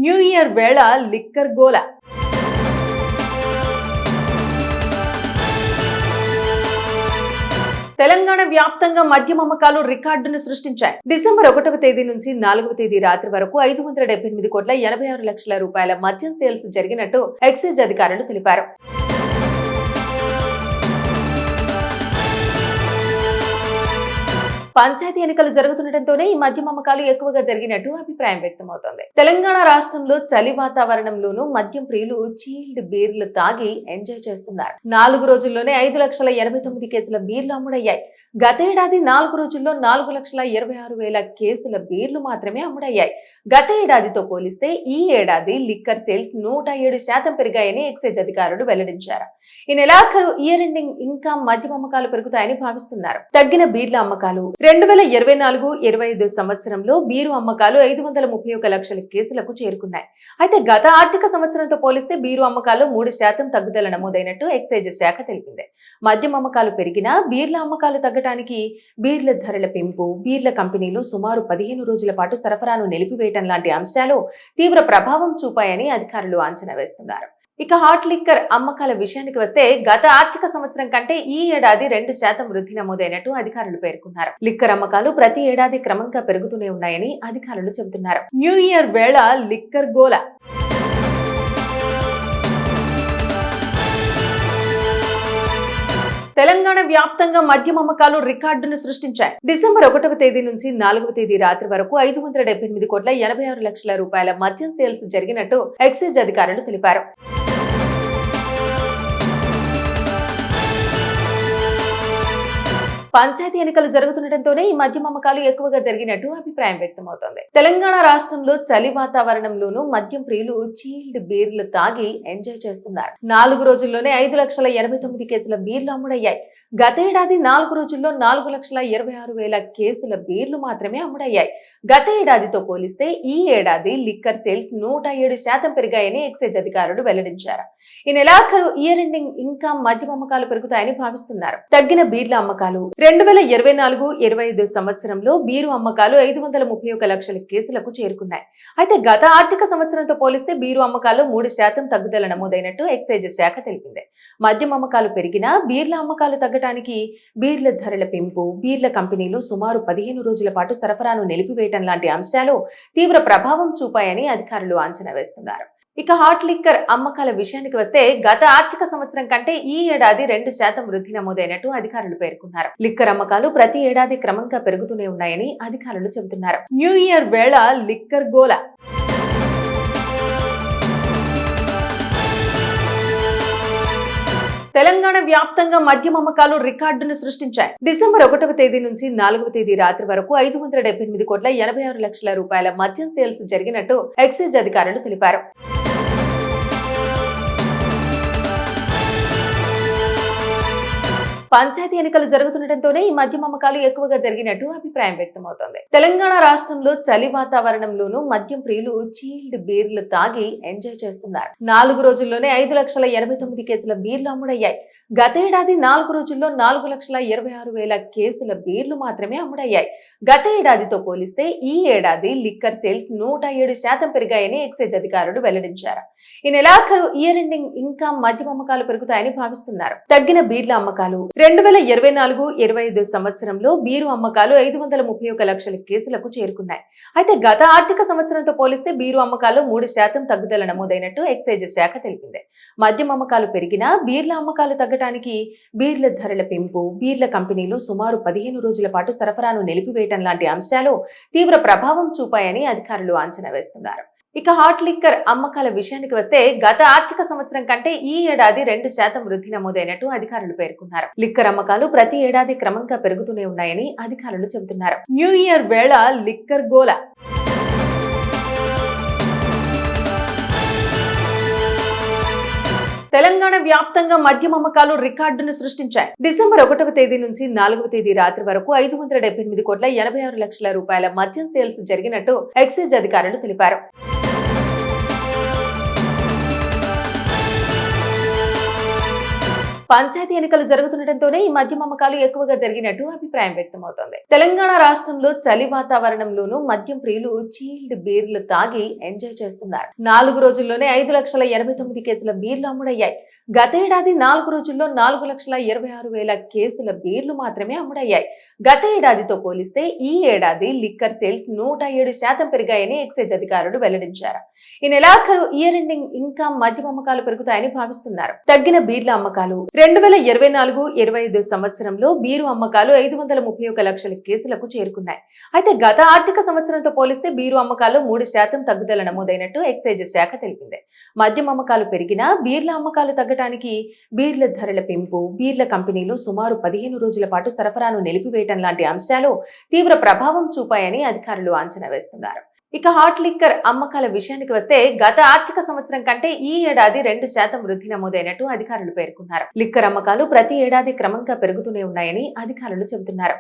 New year వేళ liquor గోల. తెలంగాణ వ్యాప్తంగా మద్యం అమ్మకాలు రికార్డును సృష్టించాయి. డిసెంబర్ 1వ తేదీ నుంచి 4వ తేదీ రాత్రి వరకు 578,86,00,000 రూపాయల మద్యం సేల్స్ జరిగినట్టు ఎక్సైజ్ అధికారులు తెలిపారు. పంచాయతీ ఎన్నికలు జరుగుతుండటంతోనే ఈ మద్యం అమ్మకాలు ఎక్కువగా జరిగినట్టు అభిప్రాయం వ్యక్తమవుతోంది. తెలంగాణ రాష్ట్రంలో చలి వాతావరణంలోనూ మద్యం ప్రియులు చీల్డ్ బీర్లు తాగి ఎంజాయ్ చేస్తున్నారు. 4 రోజుల్లోనే 5,89,000 కేసుల బీర్లు అమ్ముడయ్యాయి. గతేడాది 4 రోజుల్లో 4,26,000 కేసుల బీర్లు మాత్రమే అమ్ముడయ్యాయి. గత ఏడాదితో పోలిస్తే ఈ ఏడాది లిక్కర్ సేల్స్ 107% పెరిగాయని ఎక్సైజ్ అధికారులు వెల్లడించారు. ఈ నెలాఖరు ఇయర్ ఎండింగ్ ఇంకా మద్యం అమ్మకాలు పెరుగుతాయని భావిస్తున్నారు. తగ్గిన బీర్ల అమ్మకాలు 2024-25 సంవత్సరంలో బీరు అమ్మకాలు 531 లక్షల కేసులకు చేరుకున్నాయి. అయితే గత ఆర్థిక సంవత్సరంతో పోలిస్తే బీరు అమ్మకాలు 3% తగ్గుదల నమోదైనట్టు ఎక్సైజ్ శాఖ తెలిపింది. మద్యం అమ్మకాలు పెరిగినా బీర్ల అమ్మకాలు తగ్గడానికి బీర్ల ధరల పెంపు, బీర్ల కంపెనీలు సుమారు 15 రోజుల పాటు సరఫరాను నిలిపివేయటం లాంటి అంశాలు తీవ్ర ప్రభావం చూపాయని అధికారులు అంచనా వేస్తున్నారు. ఇక హాట్ లిక్కర్ అమ్మకాల విషయానికి వస్తే గత ఆర్థిక సంవత్సరం కంటే ఈ ఏడాది 2% వృద్ధి నమోదైనట్టు అధికారులు పేర్కొన్నారు. లిక్కర్ అమ్మకాలు ప్రతి ఏడాది క్రమంగా పెరుగుతూనే ఉన్నాయని అధికారులు చెబుతున్నారు. న్యూ ఇయర్ వేళ లిక్కర్ గోల. తెలంగాణ వ్యాప్తంగా మద్యం అమ్మకాలు రికార్డును సృష్టించాయి. డిసెంబర్ 1వ తేదీ నుంచి 4వ తేదీ రాత్రి వరకు 578,86,00,000 రూపాయల మద్యం సేల్స్ జరిగినట్టు ఎక్సైజ్ అధికారులు తెలిపారు. పంచాయతీ ఎన్నికలు జరుగుతుండటంతోనే ఈ మద్యం అమ్మకాలు ఎక్కువగా జరిగినట్టు అభిప్రాయం వ్యక్తమవుతోంది. తెలంగాణ రాష్ట్రంలో చలి వాతావరణంలోనూ మద్యం ప్రియులు చీల్డ్ బీర్లు తాగి ఎంజాయ్ చేస్తున్నారు. 4 రోజుల్లోనే 5,89,000 కేసుల బీర్లు అమ్ముడయ్యాయి. గతేడాది 4 రోజుల్లో 4,26,000 కేసుల బీర్లు మాత్రమే అమ్ముడయ్యాయి. గత ఏడాదితో పోలిస్తే ఈ ఏడాది లిక్కర్ సేల్స్ 107% పెరిగాయని ఎక్సైజ్ అధికారులు వెల్లడించారు. ఈ నెలాఖరు ఇయర్ ఎండింగ్ ఇంకా మద్యం అమ్మకాలు పెరుగుతాయని భావిస్తున్నారు. తగ్గిన బీర్ల అమ్మకాలు 2024-25 సంవత్సరంలో బీరు అమ్మకాలు 531 లక్షల కేసులకు చేరుకున్నాయి. అయితే గత ఆర్థిక సంవత్సరంతో పోలిస్తే బీరు అమ్మకాలు 3% తగ్గుదల నమోదైనట్టు ఎక్సైజ్ శాఖ తెలిపింది. మద్యం అమ్మకాలు పెరిగినా బీర్ల అమ్మకాలు తగ్గడానికి బీర్ల ధరల పెంపు, బీర్ల కంపెనీలు సుమారు 15 రోజుల పాటు సరఫరాను నిలిపివేయటం లాంటి అంశాలు తీవ్ర ప్రభావం చూపాయని అధికారులు అంచనా వేస్తున్నారు. ఇక హాట్ లిక్కర్ అమ్మకాల విషయానికి వస్తే గత ఆర్థిక సంవత్సరం కంటే ఈ ఏడాది 2% వృద్ధి నమోదైనట్టు అధికారులు పేర్కొన్నారు. లిక్కర్ అమ్మకాలు ప్రతి ఏడాది క్రమంగా పెరుగుతూనే ఉన్నాయని అధికారులు చెబుతున్నారు. న్యూ ఇయర్ వేళ లిక్కర్ గోల. తెలంగాణ వ్యాప్తంగా మద్యం అమ్మకాలు రికార్డును సృష్టించాయి. డిసెంబర్ 1వ తేదీ నుంచి 4వ తేదీ రాత్రి వరకు 578,86,00,000 రూపాయల మద్యం సేల్స్ జరిగినట్టు ఎక్సైజ్ అధికారులు తెలిపారు. పంచాయతీ ఎన్నికలు జరుగుతుండటంతోనే ఈ మద్యం అమ్మకాలు ఎక్కువగా జరిగినట్టు అభిప్రాయం వ్యక్తమవుతోంది. తెలంగాణ రాష్ట్రంలో చలి వాతావరణంలోనూ మద్యం ప్రియులు చీల్డ్ బీర్లు తాగి ఎంజాయ్ చేస్తున్నారు. 4 రోజుల్లోనే 5,89,000 కేసుల బీర్లు అమ్ముడయ్యాయి. గతేడాది 4 రోజుల్లో 4,26,000 కేసుల బీర్లు మాత్రమే అమ్ముడయ్యాయి. గత ఏడాదితో పోలిస్తే ఈ ఏడాది లిక్కర్ సేల్స్ 107% పెరిగాయని ఎక్సైజ్ అధికారులు వెల్లడించారు. ఈ నెలాఖరు ఇయర్ ఎండింగ్ ఇంకా మద్యం అమ్మకాలు పెరుగుతాయని భావిస్తున్నారు. తగ్గిన బీర్ల అమ్మకాలు 2024-25 సంవత్సరంలో బీరు అమ్మకాలు 531 లక్షల కేసులకు చేరుకున్నాయి. అయితే గత ఆర్థిక సంవత్సరంతో పోలిస్తే బీరు అమ్మకాలు 3% తగ్గుదల నమోదైనట్టు ఎక్సైజ్ శాఖ తెలిపింది. మద్యం అమ్మకాలు పెరిగినా బీర్ల అమ్మకాలు తగ్గడానికి బీర్ల ధరల పెంపు, బీర్ల కంపెనీలు సుమారు 15 రోజుల పాటు సరఫరాను నిలిపివేయటం లాంటి అంశాలు తీవ్ర ప్రభావం చూపాయని అధికారులు అంచనా వేస్తున్నారు. ఇక హాట్ లిక్కర్ అమ్మకాల విషయానికి వస్తే గత ఆర్థిక సంవత్సరం కంటే ఈ ఏడాది 2% వృద్ధి నమోదైనట్టు అధికారులు పేర్కొన్నారు. లిక్కర్ అమ్మకాలు ప్రతి ఏడాది క్రమంగా పెరుగుతూనే ఉన్నాయని అధికారులు చెబుతున్నారు. న్యూ ఇయర్ వేళ లిక్కర్ గోల. తెలంగాణ వ్యాప్తంగా మద్యం అమ్మకాలు రికార్డును సృష్టించాయి. డిసెంబర్ 1వ తేదీ నుంచి 4వ తేదీ రాత్రి వరకు 578,86,00,000 రూపాయల మద్యం సేల్స్ జరిగినట్టు ఎక్సైజ్ అధికారులు తెలిపారు. పంచాయతీ ఎన్నికలు జరుగుతుండటంతోనే ఈ మద్యం అమ్మకాలు ఎక్కువగా జరిగినట్టు అభిప్రాయం వ్యక్తమవుతోంది. తెలంగాణ రాష్ట్రంలో చలి వాతావరణంలోనూ మద్యం ప్రియులు చీల్డ్ బీర్లు తాగి ఎంజాయ్ చేస్తున్నారు. 4 రోజుల్లోనే 5,89,000 కేసుల బీర్లు అమ్ముడయ్యాయి. గత ఏడాది 4 రోజుల్లో 4,26,000 కేసుల బీర్లు మాత్రమే అమ్ముడయ్యాయి. గత ఏడాదితో పోలిస్తే ఈ ఏడాది లిక్కర్ సేల్స్ 107% పెరిగాయని ఎక్సైజ్ అధికారులు వెల్లడించారు. ఈ నెలాఖరు ఇయర్ ఎండింగ్ ఇంకా మద్యం అమ్మకాలు పెరుగుతాయని భావిస్తున్నారు. తగ్గిన బీర్ల అమ్మకాలు 2024-25 సంవత్సరంలో బీరు అమ్మకాలు 531 లక్షల కేసులకు చేరుకున్నాయి. అయితే గత ఆర్థిక సంవత్సరంతో పోలిస్తే బీరు అమ్మకాలు 3% తగ్గుదల నమోదైనట్టు ఎక్సైజ్ శాఖ తెలిపింది. మద్యం అమ్మకాలు పెరిగినా బీర్ల అమ్మకాలు తగ్గడానికి బీర్ల ధరల పెంపు, బీర్ల కంపెనీలు సుమారు 15 రోజుల పాటు సరఫరాను నిలిపివేయటం లాంటి అంశాలు తీవ్ర ప్రభావం చూపాయని అధికారులు అంచనా వేస్తున్నారు. ఇక హాట్ లిక్కర్ అమ్మకాల విషయానికి వస్తే గత ఆర్థిక సంవత్సరం కంటే ఈ ఏడాది 2% వృద్ధి నమోదైనట్టు అధికారులు పేర్కొన్నారు. లిక్కర్ అమ్మకాలు ప్రతి ఏడాది క్రమంగా పెరుగుతూనే ఉన్నాయని అధికారులు చెబుతున్నారు.